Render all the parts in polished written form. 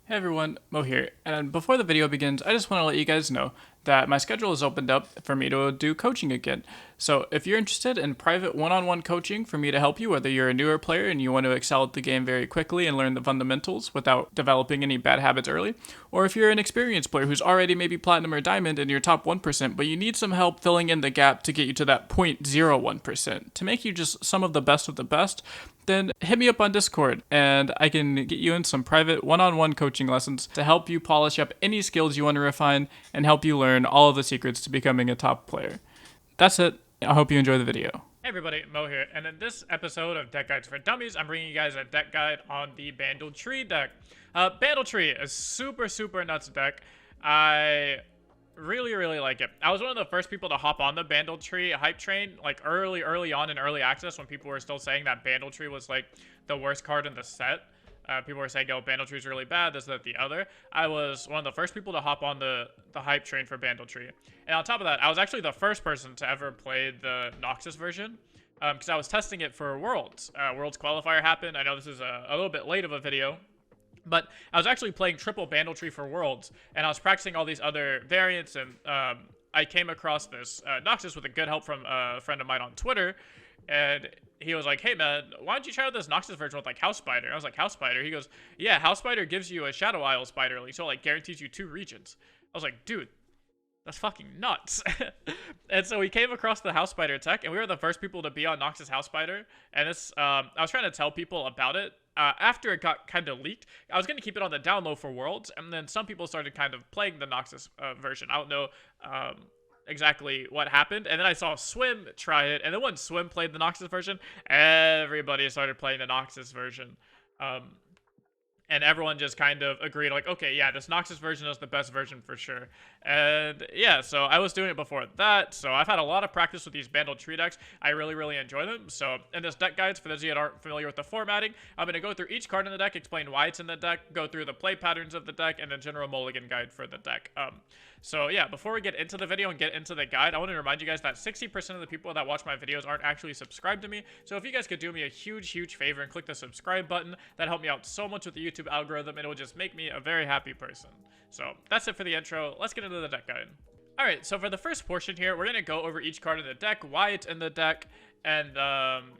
Hey everyone, Mo here, and before the video begins, I just want to let you guys know that my schedule has opened up for me to do coaching again. So if you're interested in private one-on-one coaching for me to help you, whether you're a newer player and you want to excel at the game very quickly and learn the fundamentals without developing any bad habits early, or if you're an experienced player who's already maybe platinum or diamond in your top 1%, but you need some help filling in the gap to get you to that 0.01%, to make you just some of the best, then hit me up on Discord and I can get you in some private one-on-one coaching lessons to help you polish up any skills you want to refine and help you learn all of the secrets to becoming a top player. That's it. I hope you enjoy the video. Hey everybody, Mo here, and in this episode of Deck Guides for Dummies, I'm bringing you guys a deck guide on the Bandle Tree deck. Bandle Tree is super nuts deck. I really like it. I was one of the first people to hop on the Bandle Tree hype train, like early on in early access when people were still saying that Bandle Tree was like the worst card in the set. People were saying, "Oh, Bandle Tree is really bad, this, that, the other." I was one of the first people to hop on the hype train for Bandle Tree. And on top of that, I was actually the first person to ever play the Noxus version, because I was testing it for Worlds. Worlds qualifier happened. I know this is a little bit late of a video, but I was actually playing triple Bandle Tree for Worlds, and I was practicing all these other variants, and I came across this Noxus with a good help from a friend of mine on Twitter, and he was like, "Hey man, why don't you try out this Noxus version with like House Spider?" I was like, "House Spider?" He goes, "Yeah, House Spider gives you a Shadow Isle Spider Link, so it like guarantees you 2 regions." I was like, "Dude, that's fucking nuts." And so we came across the House Spider tech, and we were the first people to be on Noxus House Spider. And this, I was trying to tell people about it. After it got kind of leaked, I was going to keep it on the down low for Worlds, and then some people started kind of playing the Noxus version. I don't know exactly what happened, and then I saw Swim try it, and then when Swim played the Noxus version, everybody started playing the Noxus version. And everyone just kind of agreed, like, okay, yeah, this Noxus version is the best version for sure. And yeah, so I was doing it before that, so I've had a lot of practice with these Bandle Tree decks. I really enjoy them. So in this deck guides, for those of you that aren't familiar with the formatting, I'm going to go through each card in the deck, explain why it's in the deck, go through the play patterns of the deck, and a general mulligan guide for the deck. So yeah, before we get into the video and get into the guide, I want to remind you guys that 60% of the people that watch my videos aren't actually subscribed to me. So if you guys could do me a huge favor and click the subscribe button, that'd help me out so much with the YouTube algorithm, and it will just make me a very happy person. So that's it for the intro. Let's get into the deck guide. Alright, so for the first portion here, we're going to go over each card in the deck, why it's in the deck, and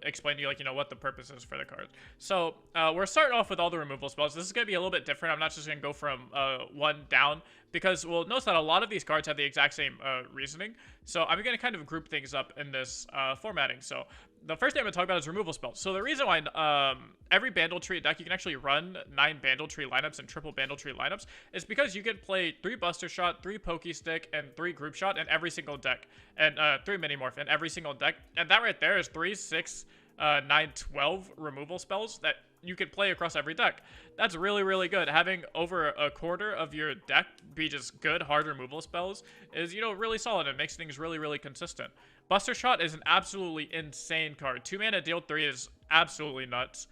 explain to you, like, you know, what the purpose is for the card. So we're starting off with all the removal spells. This is going to be a little bit different. I'm not just going to go from 1 down, because we'll notice that a lot of these cards have the exact same reasoning. So I'm going to kind of group things up in this formatting. So the first thing I'm going to talk about is removal spells. So the reason why every Bandle Tree deck, you can actually run 9 Bandle Tree lineups and triple Bandle Tree lineups, is because you can play 3 Buster Shot, 3 Pokey Stick, and 3 Group Shot in every single deck, and 3 Mini Morph in every single deck. And that right there is 3, 6, 9, 12 removal spells that you could play across every deck. That's really good. Having over a quarter of your deck be just good, hard removal spells is, you know, really solid. It makes things really consistent. Buster Shot is an absolutely insane card. 2 mana deal 3 is absolutely nuts.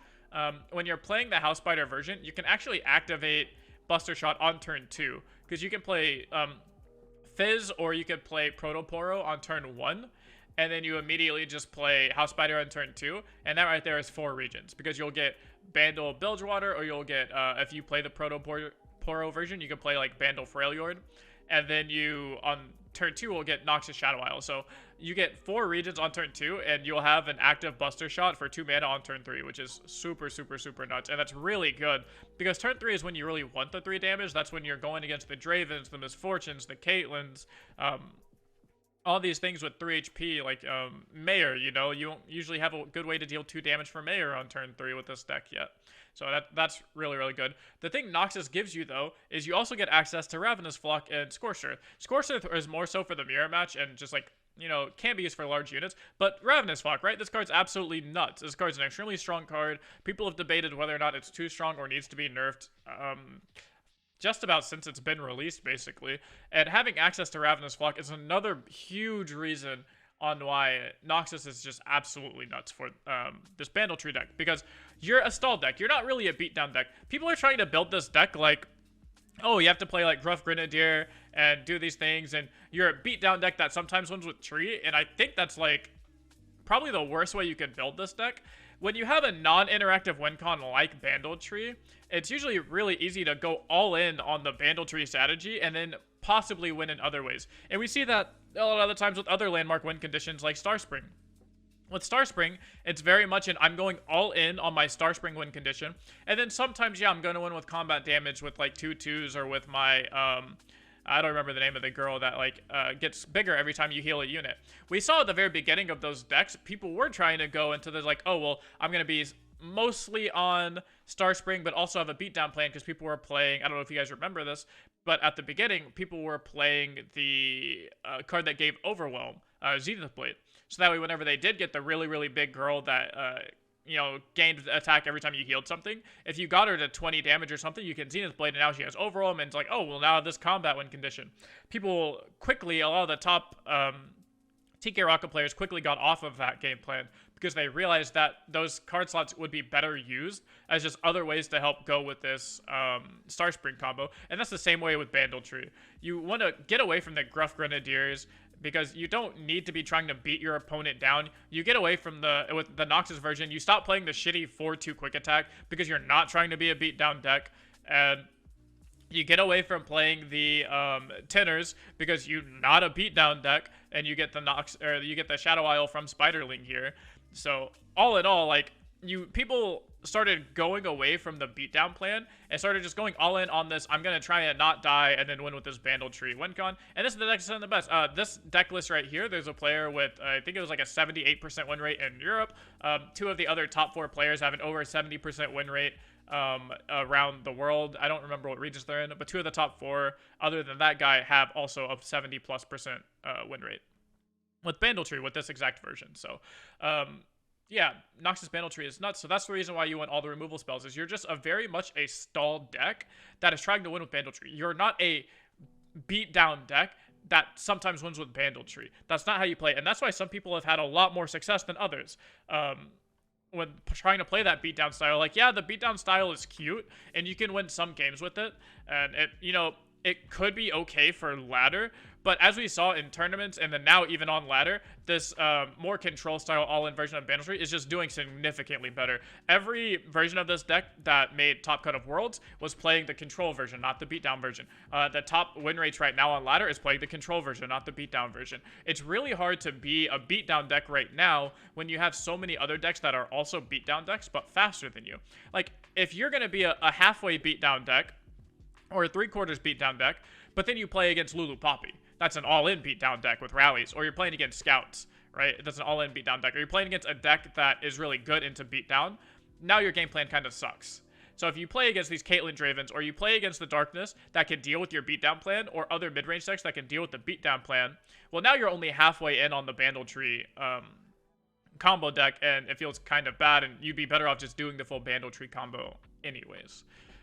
When you're playing the House Spider version, you can actually activate Buster Shot on turn 2, because you can play Fizz, or you could play Protoporo on turn 1, and then you immediately just play House Spider on turn 2, and that right there is 4 regions, because you'll get Bandle Bilgewater, or you'll get, if you play the Protoporo version, you can play like Bandle Freljord, and then you, on turn 2, will get Noxus Shadow Isle. So you get 4 regions on turn 2, and you'll have an active Buster Shot for 2 mana on turn 3, which is super nuts, and that's really good, because turn 3 is when you really want the 3 damage. That's when you're going against the Dravens, the Misfortunes, the Caitlins, all these things with 3 HP, like Mayor, you know, you don't usually have a good way to deal 2 damage for Mayor on turn 3 with this deck yet. So that's really good. The thing Noxus gives you, though, is you also get access to Ravenous Flock and Scorched Earth. Scorched Earth is more so for the mirror match and just, like, you know, can be used for large units, but Ravenous Flock, right? This card's absolutely nuts. This card's an extremely strong card. People have debated whether or not it's too strong or needs to be nerfed. Just about since it's been released, basically. And having access to Ravenous Flock is another huge reason on why Noxus is just absolutely nuts for this Bandle Tree deck. Because you're a stall deck. You're not really a beatdown deck. People are trying to build this deck like, oh, you have to play like Gruff Grenadier and do these things, and you're a beatdown deck that sometimes wins with Tree. And I think that's like probably the worst way you could build this deck. when you have a non-interactive win con like Bandle Tree, it's usually really easy to go all in on the Bandle Tree strategy and then possibly win in other ways. And we see that a lot of the times with other landmark win conditions like Star Spring. With Star Spring, it's very much an I'm going all in on my Star Spring win condition. And then sometimes, yeah, I'm going to win with combat damage with like 2/2s or with my, I don't remember the name of the girl that like gets bigger every time you heal a unit. We saw at the very beginning of those decks, people were trying to go into the like, oh, well, I'm going to be mostly on Star Spring, but also have a beatdown plan because people were playing, I don't know if you guys remember this, but at the beginning, people were playing the card that gave Overwhelm, Zenith Blade. So that way, whenever they did get the really, really big girl that, gained attack every time you healed something, if you got her to 20 damage or something, you can Zenith Blade, and now she has Overwhelm, and it's like, oh, well, now this combat win condition. People quickly, a lot of the top TK Rocket players quickly got off of that game plan because they realized that those card slots would be better used as just other ways to help go with this Star Spring combo. And that's the same way with Bandle Tree. You want to get away from the Gruff Grenadiers, because you don't need to be trying to beat your opponent down. You get away from with the Noxus version, you stop playing the shitty 4/2 quick attack because you're not trying to be a beatdown deck, and you get away from playing the Tinners because you're not a beatdown deck, and you get the Shadow Isle from Spiderling here. So all in all, like, people started going away from the beatdown plan and started just going all in on this. I'm gonna try and not die and then win with this Bandle Tree win con. And this is the deck that's the best. This deck list right here, there's a player with I think it was like a 78% win rate in Europe. Two of the other top 4 players have an over 70% win rate around the world. I don't remember what regions they're in, but 2 of the top 4 other than that guy have also a 70+% win rate with Bandle Tree with this exact version. So yeah, Noxus Bandle Tree is nuts. So that's the reason why you want all the removal spells, is you're just very much a stalled deck that is trying to win with Bandle Tree. You're not a beatdown deck that sometimes wins with Bandle Tree. That's not how you play. And that's why some people have had a lot more success than others. When trying to play that beatdown style. Like, yeah, the beatdown style is cute, and you can win some games with it. And it could be okay for ladder, but as we saw in tournaments and then now even on ladder, this more control style all-in version of Bandle Tree is just doing significantly better. Every version of this deck that made top cut of Worlds was playing the control version, not the beatdown version. The top win rates right now on ladder is playing the control version, not the beatdown version. It's really hard to be a beatdown deck right now when you have so many other decks that are also beatdown decks but faster than you. Like, if you're going to be a halfway beatdown deck or a 3/4 beatdown deck, but then you play against Lulu Poppy, that's an all-in beatdown deck with rallies. Or you're playing against Scouts, right? That's an all-in beatdown deck. Or you're playing against a deck that is really good into beatdown. Now your game plan kind of sucks. So if you play against these Caitlyn Dravens, or you play against the Darkness that can deal with your beatdown plan, or other mid-range decks that can deal with the beatdown plan, well, now you're only halfway in on the Bandle Tree combo deck, and it feels kind of bad, and you'd be better off just doing the full Bandle Tree combo anyways.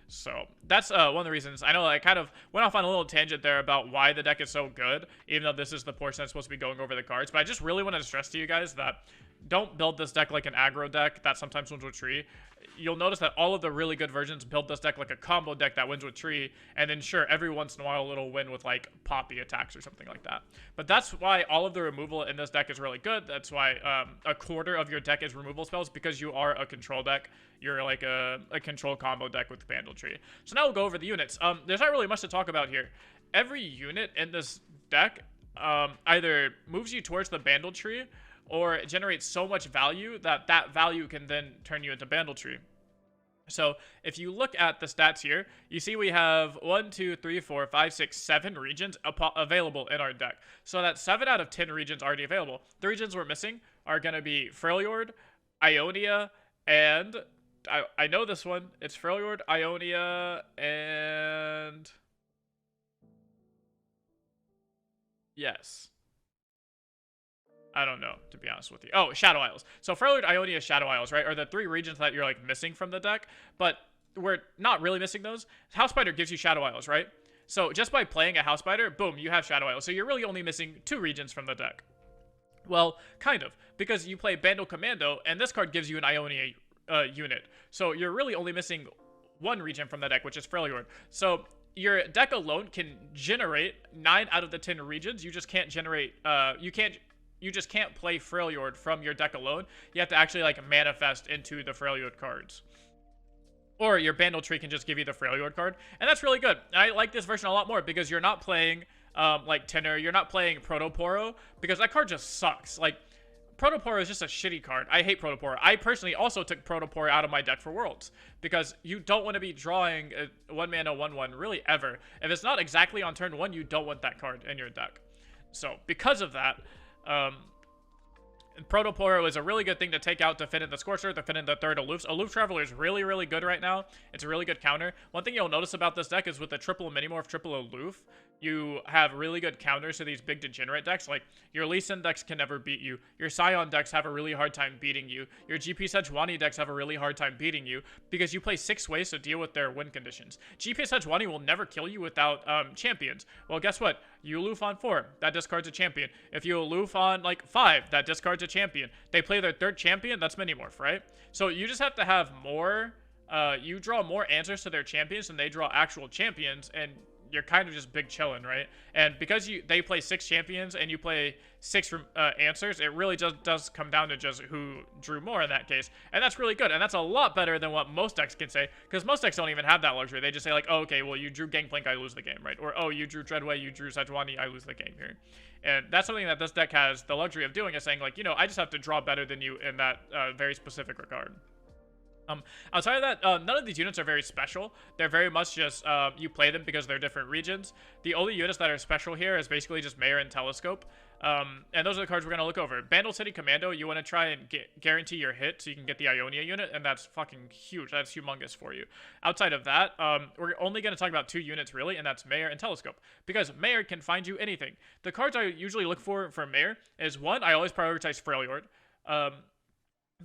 So that's one of the reasons. I know I kind of went off on a little tangent there about why the deck is so good, even though this is the portion that's supposed to be going over the cards. But I just really want to stress to you guys that don't build this deck like an aggro deck that sometimes wins with Tree. You'll notice that all of the really good versions build this deck like a combo deck that wins with Tree, and then sure, every once in a while it'll win with like Poppy attacks or something like that. But that's why all of the removal in this deck is really good. That's why a quarter of your deck is removal spells, because you are a control deck. You're like a control combo deck with Bandle Tree. So now we'll go over the units. There's not really much to talk about here. Every unit in this deck either moves you towards the Bandle Tree, or it generates so much value that that value can then turn you into Bandle Tree. So if you look at the stats here, you see we have 1, 2, 3, 4, 5, 6, 7 regions available in our deck. So that's 7 out of 10 regions already available. The regions we're missing are going to be Freljord, Ionia, and I know this one. It's Freljord, Ionia, and yes. I don't know, to be honest with you. Oh, Shadow Isles. So Freljord, Ionia, Shadow Isles, right, are the 3 regions that you're like missing from the deck, but we're not really missing those. House Spider gives you Shadow Isles, right? So just by playing a House Spider, boom, you have Shadow Isles. So you're really only missing 2 regions from the deck. Well, kind of, because you play Bandle Commando, and this card gives you an Ionia unit. So you're really only missing 1 region from the deck, which is Freljord. So your deck alone can generate 9 out of the 10 regions. You just can't generate, you can't you just can't play Freljord from your deck alone. You have to actually like manifest into the Freljord cards. Or your Bandle Tree can just give you the Freljord card, and that's really good. I like this version a lot more because you're not playing like Tenor, you're not playing Protoporo, because that card just sucks. Like, Protoporo is just a shitty card. I hate Protoporo. I personally also took Protoporo out of my deck for Worlds, because you don't want to be drawing a 1-mana 1/1 really ever. If it's not exactly on turn 1, you don't want that card in your deck. So, because of that, Protoporo is a really good thing to take out to fit in the Scorcher, to fit in the third Aloofs. Aloof Traveler is really, really good right now. It's a really good counter. One thing you'll notice about this deck is with the triple Minimorph, triple Aloof, you have really good counters to these big degenerate decks. Like, your Lee Sin decks can never beat you. Your Scion decks have a really hard time beating you. Your GP Sejuani decks have a really hard time beating you because you play 6 ways to deal with their win conditions. GP Sejuani will never kill you without champions. Well, guess what? You aloof on 4, that discards a champion. If you aloof on, like, 5, that discards a champion. They play their third champion, that's Minimorph, right? So you just have to have more, you draw more answers to their champions than they draw actual champions, and you're kind of just big chillin', right? And because they play 6 champions and you play 6 answers, it really just does come down to just who drew more in that case. And that's really good. And that's a lot better than what most decks can say, because most decks don't even have that luxury. They just say like, oh, okay, well, you drew Gangplank, I lose the game, right? Or, oh, you drew Dreadway, you drew Sejuani, I lose the game here. And that's something that this deck has the luxury of doing, is saying like, you know, I just have to draw better than you in that very specific regard. Outside of that, none of these units are very special. They're very much just, you play them because they're different regions. The only units that are special here is basically just Mayor and Telescope. And those are the cards we're going to look over. Bandle City Commando, you want to try and guarantee your hit so you can get the Ionia unit, and that's fucking huge. That's humongous for you. Outside of that, we're only going to talk about 2 units, really, and that's Mayor and Telescope. Because Mayor can find you anything. The cards I usually look for Mayor is, 1, I always prioritize Freljord.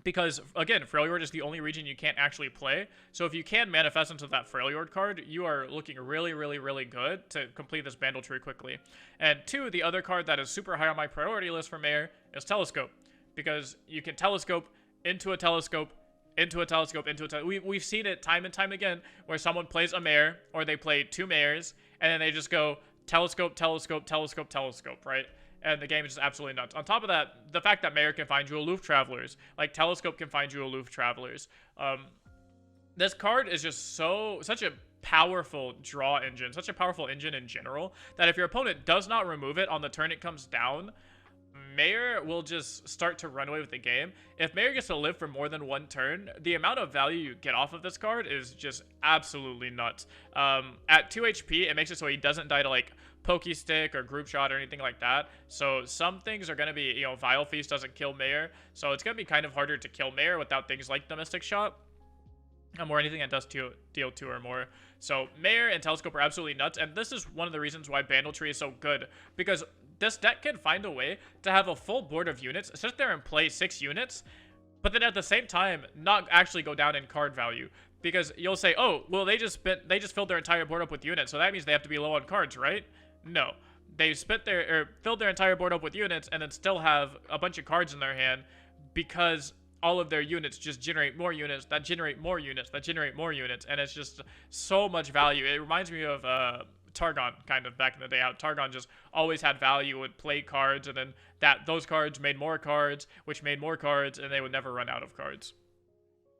Because, again, Freljord is the only region you can't actually play. So if you can manifest into that Freljord card, you are looking really, really, really good to complete this Bandle Tree quickly. And 2, the other card that is super high on my priority list for Mayor is Telescope. Because you can Telescope into a Telescope, into a Telescope, into a Telescope. We've seen it time and time again where someone plays a Mayor, or they play 2 Mayors, and then they just go Telescope, Telescope, Telescope, Telescope, right? And the game is just absolutely nuts. On top of that, the fact that Mayor can find you Aloof Travelers, like Telescope can find you Aloof Travelers. This card is just such a powerful draw engine, such a powerful engine in general, that if your opponent does not remove it on the turn it comes down, Mayor will just start to run away with the game. If Mayor gets to live for more than 1 turn, the amount of value you get off of this card is just absolutely nuts. At 2 HP, it makes it so he doesn't die to, like, Pokey Stick or Group Shot or anything like that. So some things are going to be, you know, Vile Feast doesn't kill Mayor. So it's going to be kind of harder to kill Mayor without things like the Mystic Shot. Or anything that does deal 2 or more. So Mayor and Telescope are absolutely nuts. And this is one of the reasons why Bandle Tree is so good. Because this deck can find a way to have a full board of units, sit there and play 6 units, but then at the same time, not actually go down in card value. Because you'll say, oh, well, they just filled their entire board up with units, so that means they have to be low on cards, right? No. They filled their entire board up with units and then still have a bunch of cards in their hand because all of their units just generate more units, that generate more units, that generate more units, and it's just so much value. It reminds me of Targon, kind of, back in the day, how Targon just always had value, would play cards, and then those cards made more cards, which made more cards, and they would never run out of cards.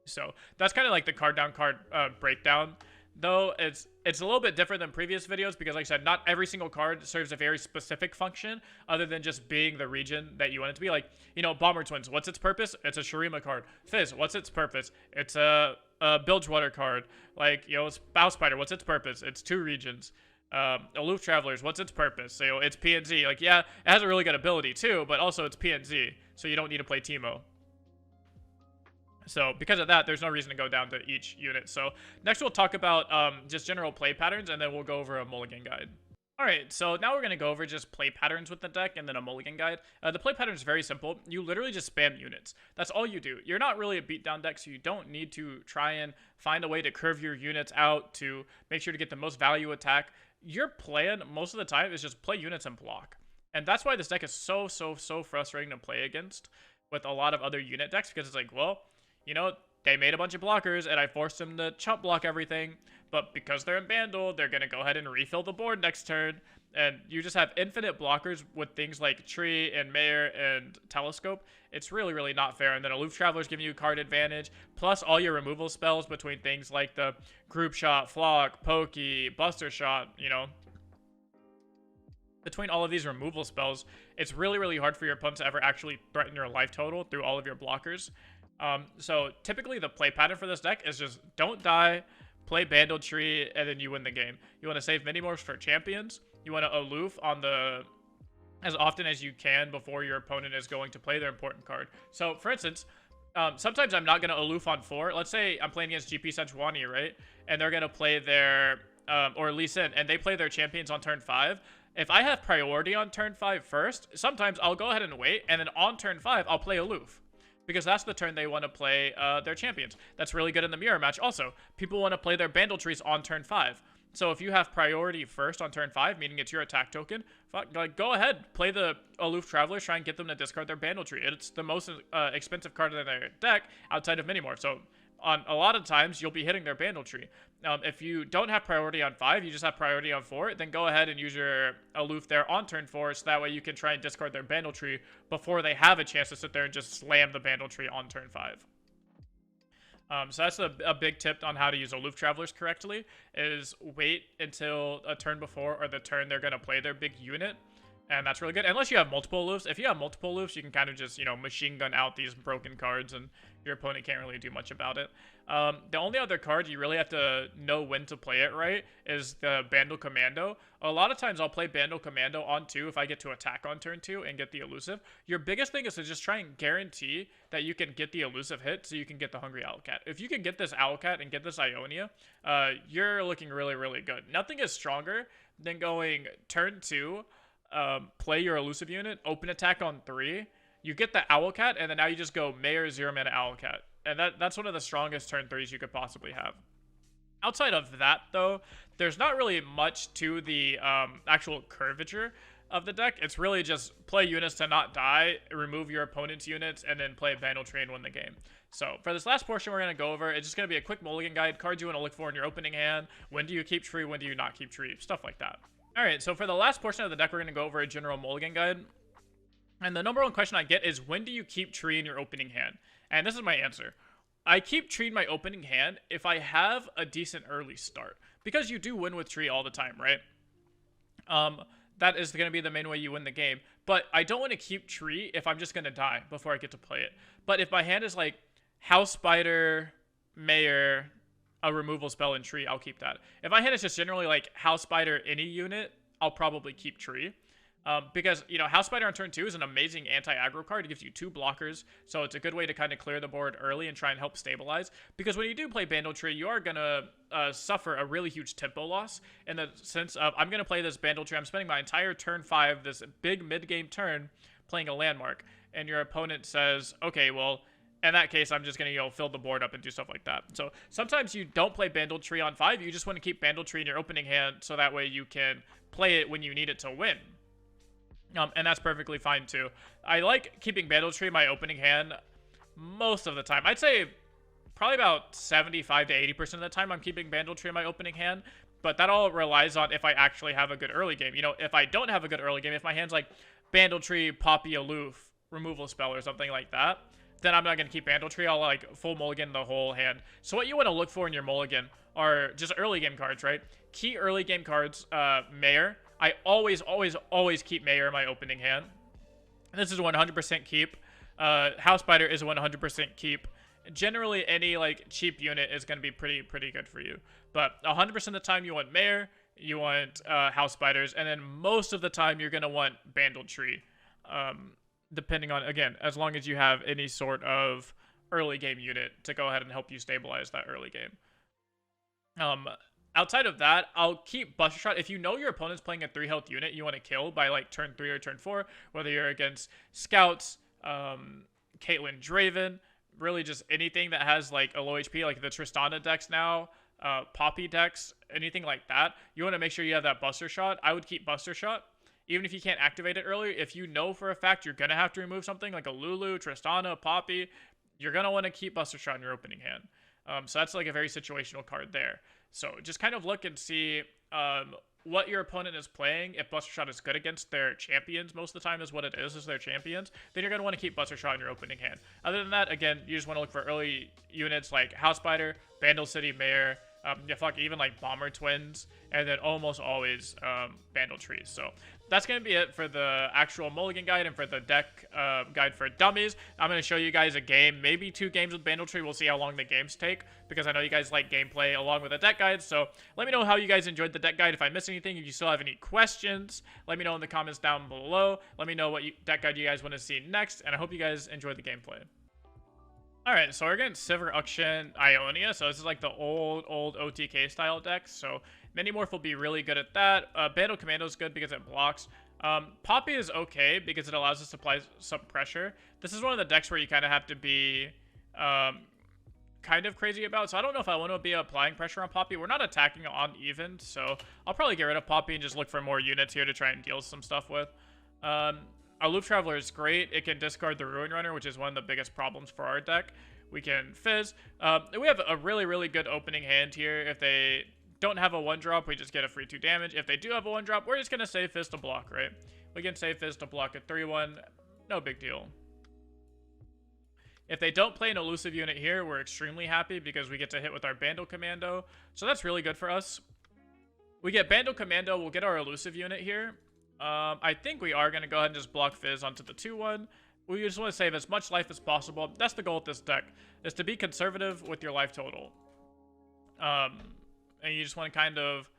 So that's kind of like the card down card breakdown. Though it's a little bit different than previous videos because, like I said, not every single card serves a very specific function other than just being the region that you want it to be. Like, you know, Bomber Twins, what's its purpose? It's a Shurima card. Fizz, what's its purpose? It's a Bilgewater card. Like, you know, Bow Spider, what's its purpose? It's 2 regions. Aloof Travelers, what's its purpose? So it's PNZ. Like, yeah, it has a really good ability too, but also it's PNZ, so you don't need to play Teemo. So because of that, there's no reason to go down to each unit. So next we'll talk about just general play patterns, and then we'll go over a Mulligan guide. Alright, so now we're going to go over just play patterns with the deck and then a Mulligan guide. The play pattern is very simple. You literally just spam units. That's all you do. You're not really a beatdown deck, so you don't need to try and find a way to curve your units out to make sure to get the most value attack. Your plan most of the time is just play units and block. And that's why this deck is so frustrating to play against with a lot of other unit decks, because it's like, well, you know, they made a bunch of blockers, and I forced them to chump block everything, but because they're in Bandle, they're going to go ahead and refill the board next turn, and you just have infinite blockers with things like Tree and Mayor and Telescope. It's really, really not fair. And then Aloof Traveler's giving you card advantage, plus all your removal spells between things like the Group Shot, Flock, Pokey, Buster Shot, you know. Between all of these removal spells, it's really, really hard for your opponent to ever actually threaten your life total through all of your blockers. So typically the play pattern for this deck is just don't die, play Bandle Tree, and then you win the game. You want to save Minimorphs for champions. You want to aloof on the as often as you can before your opponent is going to play their important card. So, for instance, sometimes I'm not going to aloof on 4. Let's say I'm playing against GP Sejuani, right? And they're going to play their, or Lee Sin, and they play their champions on turn 5. If I have priority on turn 5 first, sometimes I'll go ahead and wait, and then on turn 5, I'll play aloof. Because that's the turn they want to play their champions. That's really good in the mirror match. Also, people want to play their Bandle Trees on turn 5. So if you have priority first on turn 5, meaning it's your attack token, like, go ahead, play the Aloof Travelers, try and get them to discard their Bandle Tree. It's the most expensive card in their deck outside of Minimorph. So on a lot of times, you'll be hitting their Bandle Tree. If you don't have priority on 5, you just have priority on 4, then go ahead and use your Aloof there on turn 4, so that way you can try and discard their Bandle Tree before they have a chance to sit there and just slam the Bandle Tree on turn 5. So that's a big tip on how to use Aloof Travelers correctly, is wait until a turn before or the turn they're going to play their big unit. And that's really good. Unless you have multiple Aloofs. If you have multiple Aloofs, you can kind of just, you know, machine gun out these broken cards and your opponent can't really do much about it. The only other card you really have to know when to play it right is the Bandle Commando. A lot of times I'll play Bandle Commando on 2 if I get to attack on turn 2 and get the elusive. Your biggest thing is to just try and guarantee that you can get the elusive hit so you can get the Hungry Owlcat. If you can get this Owlcat and get this Ionia, you're looking really, really good. Nothing is stronger than going turn 2, play your elusive unit, open attack on 3, you get the Owlcat, and then now you just go Mayor 0-mana Owlcat. And that's one of the strongest turn 3s you could possibly have. Outside of that, though, there's not really much to the actual curvature of the deck. It's really just play units to not die, remove your opponent's units, and then play Bandle Tree and win the game. So for this last portion we're going to go over, it's just going to be a quick mulligan guide, cards you want to look for in your opening hand, when do you keep Tree, when do you not keep Tree, stuff like that. Alright, so for the last portion of the deck, we're going to go over a general mulligan guide. And the number one question I get is, when do you keep Tree in your opening hand? And this is my answer. I keep Tree in my opening hand if I have a decent early start. Because you do win with Tree all the time, right? That is going to be the main way you win the game. But I don't want to keep Tree if I'm just going to die before I get to play it. But if my hand is like House Spider, Mayor, a removal spell, and Tree, I'll keep that. If my hand is just generally like House Spider, any unit, I'll probably keep Tree. Because, you know, House Spider on turn 2 is an amazing anti-aggro card. It gives you 2 blockers, so it's a good way to kind of clear the board early and try and help stabilize. Because when you do play Bandle Tree, you are going to suffer a really huge tempo loss in the sense of, I'm going to play this Bandle Tree. I'm spending my entire turn 5, this big mid-game turn, playing a landmark. And your opponent says, okay, well, in that case, I'm just going to, you know, fill the board up and do stuff like that. So sometimes you don't play Bandle Tree on 5. You just want to keep Bandle Tree in your opening hand so that way you can play it when you need it to win. And that's perfectly fine too. I like keeping Bandle Tree in my opening hand most of the time. I'd say probably about 75 to 80% of the time I'm keeping Bandle Tree in my opening hand. But that all relies on if I actually have a good early game. You know, if I don't have a good early game, if my hand's like Bandle Tree, Poppy, Aloof, removal spell or something like that, then I'm not going to keep Bandle Tree. I'll like full mulligan the whole hand. So what you want to look for in your mulligan are just early game cards, right? Key early game cards, Mayor. I always keep Mayor in my opening hand. This is 100% keep. House Spider is 100% keep. Generally, any like cheap unit is going to be pretty good for you. But 100% of the time, you want Mayor, you want House Spiders, and then most of the time, you're going to want Bandle Tree. Depending on, again, as long as you have any sort of early game unit to go ahead and help you stabilize that early game. Outside of that, I'll keep Buster Shot. If you know your opponent's playing a 3 health unit you want to kill by like turn 3 or turn 4, whether you're against Scouts, Caitlyn Draven, really just anything that has like a low HP, like the Tristana decks now, Poppy decks, anything like that, you want to make sure you have that Buster Shot. I would keep Buster Shot. Even if you can't activate it early, if you know for a fact you're going to have to remove something like a Lulu, Tristana, Poppy, you're going to want to keep Buster Shot in your opening hand. So that's like a very situational card there. So just kind of look and see what your opponent is playing, if Buster Shot is good against their champions, most of the time is what it is their champions, then you're going to want to keep Buster Shot in your opening hand. Other than that, again, you just want to look for early units like House Spider, Bandle City Mayor, even like Bomber Twins, and then almost always Bandle Tree. So that's going to be it for the actual Mulligan guide and for the deck guide for dummies. I'm going to show you guys a game, maybe 2 games with Bandle Tree. We'll see how long the games take, because I know you guys like gameplay along with the deck guide. So let me know how you guys enjoyed the deck guide. If I missed anything, if you still have any questions, let me know in the comments down below. Let me know what deck guide you guys want to see next, and I hope you guys enjoyed the gameplay. Alright, so we're getting Sivir Auction Ionia, so this is like the old OTK style deck, so Minimorph will be really good at that. Bandle Commando is good because it blocks. Poppy is okay because it allows us to apply some pressure. This is one of the decks where you kind of have to be kind of crazy about, so I don't know if I want to be applying pressure on Poppy. We're not attacking on even, so I'll probably get rid of Poppy and just look for more units here to try and deal some stuff with. Our Loop Traveler is great. It can discard the Ruin Runner, which is one of the biggest problems for our deck. We can Fizz. We have a really good opening hand here. If they don't have a 1-drop, we just get a free 2 damage. If they do have a 1-drop, we're just going to save Fizz to block, right? We can save Fizz to block a 3-1. No big deal. If they don't play an elusive unit here, we're extremely happy because we get to hit with our Bandle Commando. So that's really good for us. We get Bandle Commando. We'll get our elusive unit here. I think we are going to go ahead and just block Fizz onto the 2-1. We just want to save as much life as possible. That's the goal with this deck, is to be conservative with your life total. And you just want to kind of...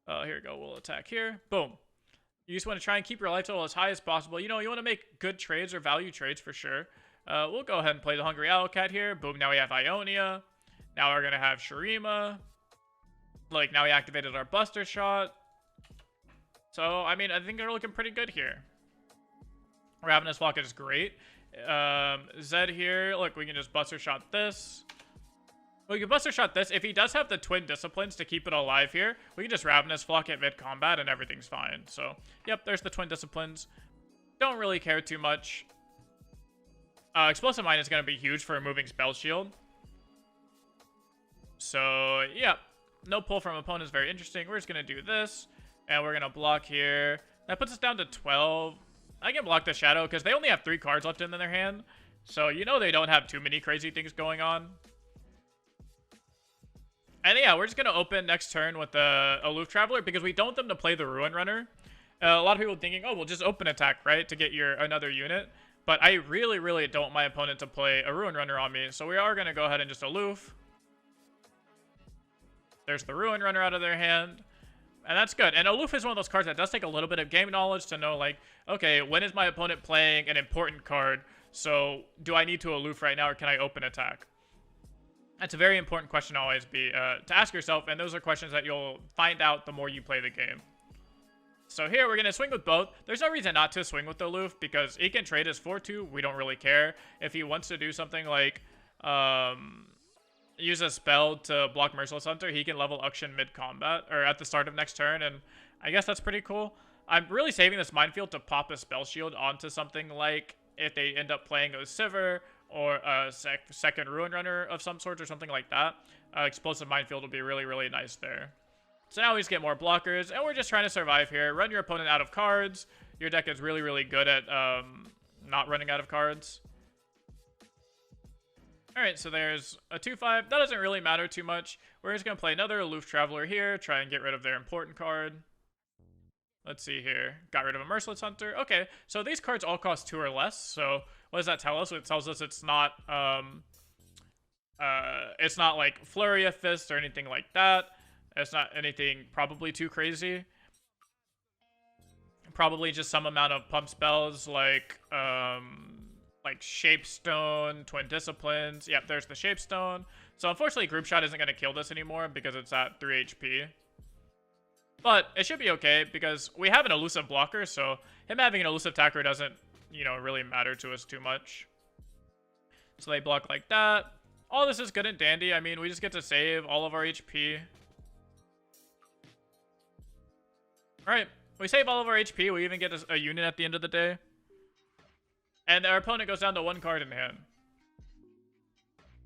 here we go. We'll attack here. Boom. You just want to try and keep your life total as high as possible. You know, you want to make good trades or value trades for sure. We'll go ahead and play the Hungry Owl Cat here. Boom. Now we have Ionia. Now we're going to have Shurima. Like, now we activated our Buster Shot. So, I mean, I think they're looking pretty good here. Ravenous Flock is great. Zed here, look, we can just Buster Shot this. We can Buster Shot this. If he does have the Twin Disciplines to keep it alive here, we can just Ravenous Flock it mid-combat and everything's fine. So, yep, there's the Twin Disciplines. Don't really care too much. Explosive Mine is going to be huge for removing Spell Shield. So, yeah, no pull from opponent is very interesting. We're just going to do this. And we're going to block here. That puts us down to 12. I can block the Shadow because they only have 3 cards left in their hand. So, you know they don't have too many crazy things going on. And yeah, we're just going to open next turn with the Aloof Traveler because we don't want them to play the Ruin Runner. A lot of people thinking, oh, we'll just open attack, right, to get another unit. But I really don't want my opponent to play a Ruin Runner on me. So we are going to go ahead and just Aloof. There's the Ruin Runner out of their hand. And that's good. And Aloof is one of those cards that does take a little bit of game knowledge to know, like, okay, when is my opponent playing an important card? So do I need to Aloof right now, or can I open attack? That's a very important question to always be to ask yourself, and those are questions that you'll find out the more you play the game. So here, we're going to swing with both. There's no reason not to swing with the Aloof, because he can trade his 4-2. We don't really care. If he wants to do something like... use a spell to block Merciless Hunter, he can level Auction mid-combat, or at the start of next turn, and I guess that's pretty cool. I'm really saving this Minefield to pop a Spell Shield onto something like, if they end up playing a Sivir, or a second Ruin Runner of some sort, or something like that. Explosive Minefield will be really nice there. So now we just get more blockers, and we're just trying to survive here. Run your opponent out of cards. Your deck is really good at not running out of cards. Alright, so there's a 2-5. That doesn't really matter too much. We're just going to play another Aloof Traveler here. Try and get rid of their important card. Let's see here. Got rid of a Merciless Hunter. Okay, so these cards all cost 2 or less. So what does that tell us? It tells us it's not like Flurry of Fist or anything like that. It's not anything probably too crazy. Probably just some amount of pump spells like Shapestone, Twin Disciplines. Yep, there's the Shapestone. So unfortunately, Group Shot isn't going to kill this anymore because it's at 3 HP. But it should be okay because we have an elusive blocker, so him having an elusive attacker doesn't, you know, really matter to us too much. So they block like that. All this is good and dandy. I mean, we just get to save all of our HP. Alright, we save all of our HP. We even get a unit at the end of the day. And our opponent goes down to 1 card in hand.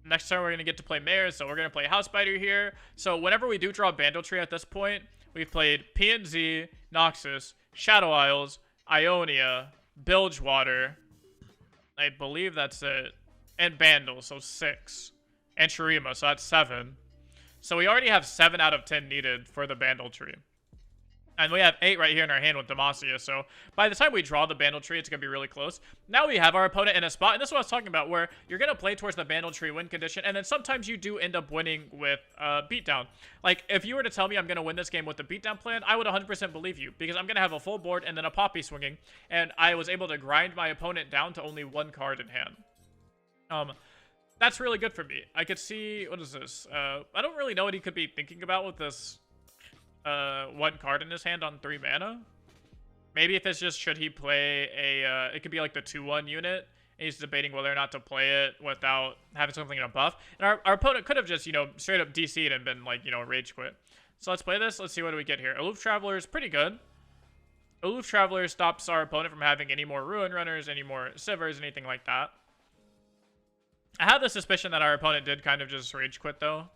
Next turn, we're going to get to play Mayor, so we're going to play House Spider here. So whenever we do draw Bandle Tree at this point, we've played PNZ, Noxus, Shadow Isles, Ionia, Bilgewater. I believe that's it. And Bandle, so 6. And Shurima, so that's 7. So we already have 7 out of 10 needed for the Bandle Tree. And we have 8 right here in our hand with Demacia, so by the time we draw the Bandle Tree, it's going to be really close. Now we have our opponent in a spot, and this is what I was talking about, where you're going to play towards the Bandle Tree win condition, and then sometimes you do end up winning with Beatdown. Like, if you were to tell me I'm going to win this game with the Beatdown plan, I would 100% believe you, because I'm going to have a full board and then a Poppy swinging, and I was able to grind my opponent down to only 1 card in hand. That's really good for me. I could see, what is this? I don't really know what he could be thinking about with this 1 card in his hand on 3 mana. Maybe if it's just, should he play a, it could be like the 2/1 unit, and he's debating whether or not to play it without having something in a buff. And our opponent could have just, you know, straight up DC'd and been like, you know, rage quit. So let's play this. Let's see what do we get here. Aloof Traveler is pretty good. Aloof Traveler stops our opponent from having any more Ruin Runners, any more Sivers, anything like that. I have the suspicion that our opponent did kind of just rage quit, though.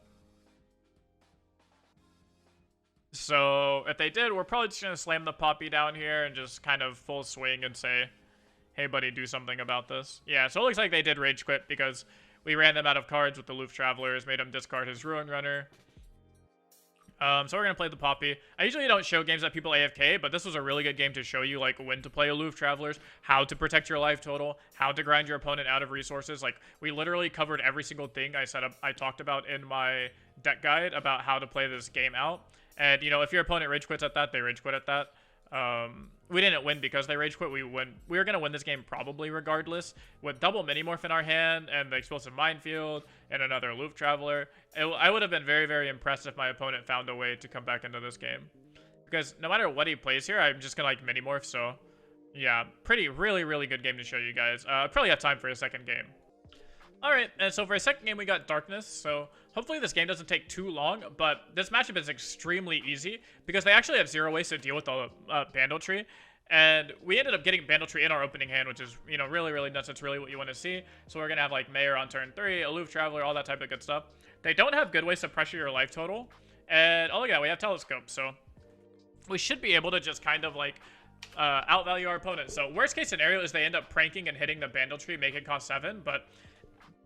So if they did, we're probably just going to slam the Poppy down here and just kind of full swing and say, hey, buddy, do something about this. Yeah, so it looks like they did rage quit because we ran them out of cards with the Aloof Travelers, made him discard his Ruin Runner. So we're going to play the Poppy. I usually don't show games that people AFK, but this was a really good game to show you, like, when to play Aloof Travelers, how to protect your life total, how to grind your opponent out of resources. Like, we literally covered every single thing I talked about in my deck guide about how to play this game out. And, you know, if your opponent rage quits at that, they rage quit at that. We didn't win because they rage quit. We were going to win this game probably regardless. With double Minimorph in our hand and the Explosive Minefield and another Aloof Traveler, I would have been very, very impressed if my opponent found a way to come back into this game. Because no matter what he plays here, I'm just going to, like, Minimorph. So, yeah, really, really good game to show you guys. Probably have time for a second game. Alright, and so for a second game, we got Darkness, so hopefully this game doesn't take too long, but this matchup is extremely easy, because they actually have 0 ways to deal with the Bandle Tree, and we ended up getting Bandle Tree in our opening hand, which is, you know, really, really nuts. It's really what you want to see. So we're going to have, like, Mayor on turn 3, Aloof Traveler, all that type of good stuff. They don't have good ways to pressure your life total, and, oh, look at that, we have Telescope, so we should be able to just kind of, like, outvalue our opponent. So worst case scenario is they end up pranking and hitting the Bandle Tree, make it cost 7, but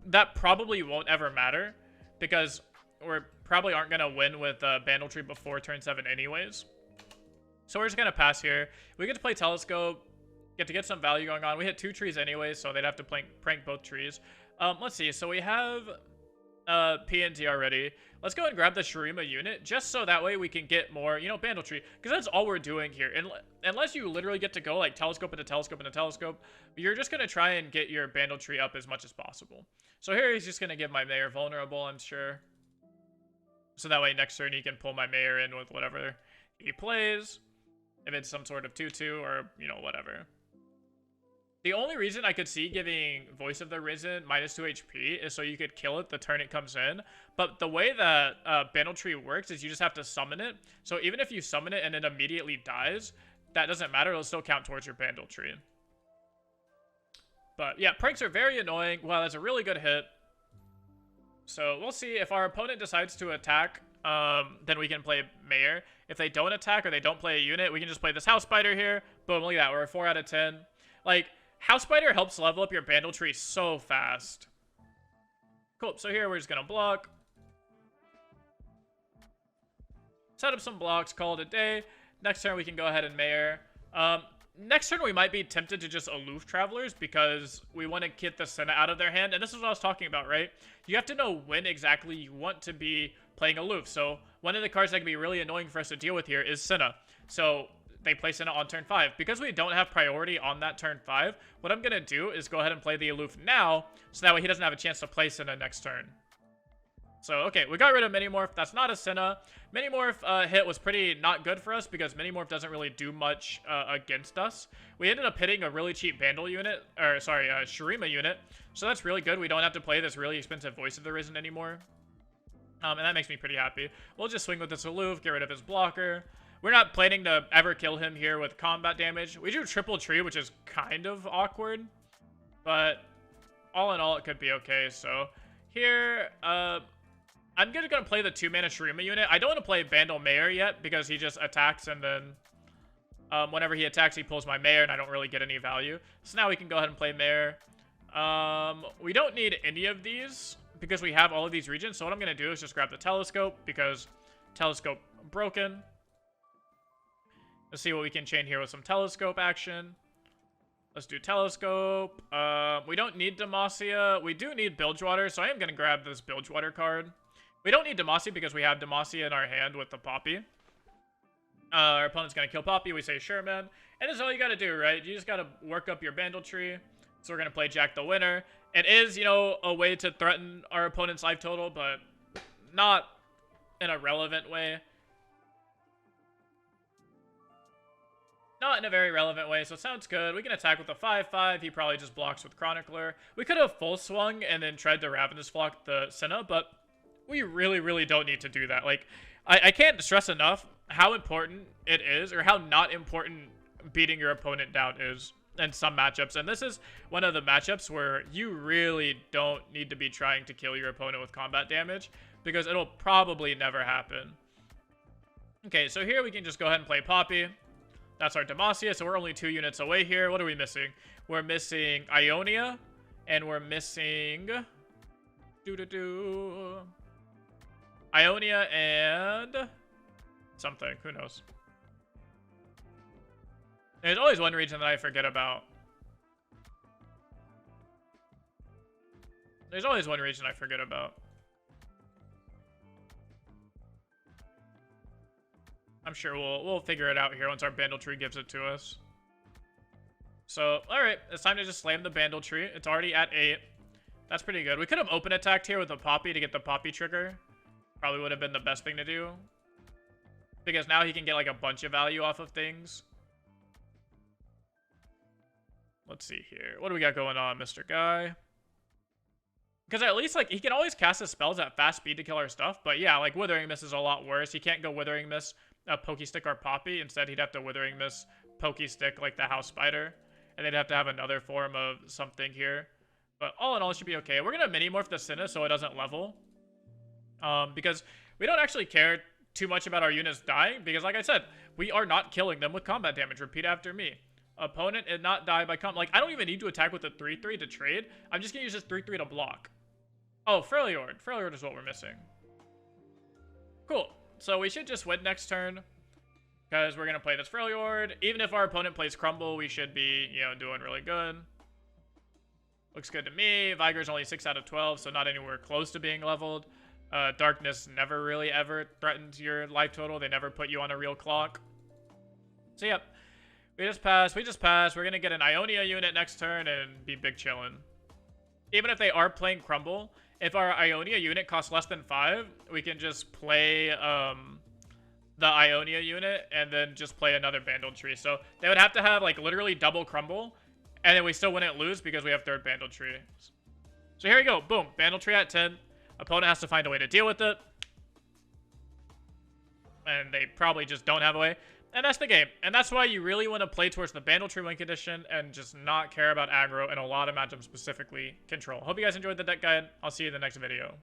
that probably won't ever matter because we probably aren't going to win with Bandle Tree before turn 7 anyways. So we're just going to pass here. We get to play Telescope, get to get some value going on. We hit 2 trees anyways, so they'd have to prank both trees. Let's see. So we have PNT already. Let's go and grab the Shurima unit just so that way we can get more, you know, Bandle Tree. Because that's all we're doing here. And unless you literally get to go like Telescope into Telescope into Telescope, you're just going to try and get your Bandle Tree up as much as possible. So here he's just going to give my Mayor vulnerable, I'm sure. So that way next turn he can pull my Mayor in with whatever he plays. If it's some sort of 2/2 or, you know, whatever. The only reason I could see giving Voice of the Risen -2 HP is so you could kill it the turn it comes in. But the way that Bandle Tree works is you just have to summon it. So even if you summon it and it immediately dies, that doesn't matter. It'll still count towards your Bandle Tree. But yeah, pranks are very annoying. Wow, that's a really good hit. So we'll see if our opponent decides to attack. Then we can play Mayor. If they don't attack or they don't play a unit, we can just play this House Spider here. Boom, look at that. We're a 4 out of 10. Like, House Spider helps level up your Bandle Tree so fast. Cool, so here we're just going to block. Set up some blocks, call it a day. Next turn we can go ahead and Mayor. Next turn we might be tempted to just Aloof Travelers because we want to get the Senna out of their hand. And this is what I was talking about, right? You have to know when exactly you want to be playing Aloof. So one of the cards that can be really annoying for us to deal with here is Senna. So they play Senna on turn 5. Because we don't have priority on that turn 5, what I'm going to do is go ahead and play the Aloof now, so that way he doesn't have a chance to play Senna next turn. So, okay, we got rid of Minimorph. That's not a Senna. Minimorph hit was pretty not good for us because Minimorph doesn't really do much against us. We ended up hitting a really cheap Bandle unit, or sorry, Shurima unit. So that's really good. We don't have to play this really expensive Voice of the Risen anymore. And that makes me pretty happy. We'll just swing with this Aloof, get rid of his blocker. We're not planning to ever kill him here with combat damage. We do triple tree, which is kind of awkward. But all in all, it could be okay. So here, I'm gonna play the 2-mana Shurima unit. I don't want to play Bandle Mayor yet because he just attacks and then whenever he attacks, he pulls my Mayor and I don't really get any value. So now we can go ahead and play Mayor. We don't need any of these because we have all of these regions. So what I'm gonna do is just grab the Telescope because Telescope broken. Let's see what we can chain here with some Telescope action. Let's do Telescope. We don't need Demacia. We do need Bilgewater, so I am going to grab this Bilgewater card. We don't need Demacia because we have Demacia in our hand with the Poppy. Our opponent's going to kill Poppy. We say, sure, man. And this is all you got to do, right? You just got to work up your Bandle Tree. So we're going to play Jack the Winner. It is, you know, a way to threaten our opponent's life total, but not in a relevant way. Not in a very relevant way, so it sounds good. We can attack with a 5/5. He probably just blocks with Chronicler. We could have full swung and then tried to Ravenous Flock the Senna, but we really, really don't need to do that. Like, I can't stress enough how important it is, or how not important beating your opponent down is in some matchups. And this is one of the matchups where you really don't need to be trying to kill your opponent with combat damage, because it'll probably never happen. Okay, so here we can just go ahead and play Poppy. That's our Demacia, so we're only 2 units away here. What are we missing? We're missing Ionia, and we're missing... Ionia and... something. Who knows? There's always one region that I forget about. There's always one region I forget about. I'm sure we'll figure it out here once our Bandle Tree gives it to us. So, alright. It's time to just slam the Bandle Tree. It's already at 8. That's pretty good. We could have open attacked here with a Poppy to get the Poppy trigger. Probably would have been the best thing to do. Because now he can get like a bunch of value off of things. Let's see here. What do we got going on, Mr. Guy? Because at least, like, he can always cast his spells at fast speed to kill our stuff. But yeah, like, Withering Mist is a lot worse. He can't go Withering Mist, Pokestick, or Poppy. Instead, he'd have to Withering Mist, Pokestick, like the House Spider. And they'd have to have another form of something here. But all in all, it should be okay. We're going to Mini-Morph the Sinna so it doesn't level. Because we don't actually care too much about our units dying. Because, like I said, we are not killing them with combat damage. Repeat after me. Opponent and not die by like, I don't even need to attack with a 3/3 to trade. I'm just gonna use this 3/3 to block. Oh, Freljord. Freljord is what we're missing. Cool. So we should just win next turn, because we're gonna play this Freljord. Even if our opponent plays Crumble, we should be, you know, doing really good. Looks good to me. Vigor's only 6 out of 12, so not anywhere close to being leveled. Darkness never really ever threatens your life total. They never put you on a real clock. So yep. We just pass. We're going to get an Ionia unit next turn and be big chillin'. Even if they are playing Crumble, if our Ionia unit costs less than 5, we can just play the Ionia unit and then just play another Bandle Tree. So they would have to have like literally double Crumble, and then we still wouldn't lose because we have 3rd Bandle Tree. So here we go. Boom. Bandle Tree at 10. Opponent has to find a way to deal with it. And they probably just don't have a way. And that's the game. And that's why you really want to play towards the Bandle Tree win condition and just not care about aggro and a lot of matchups, specifically control. Hope you guys enjoyed the deck guide. I'll see you in the next video.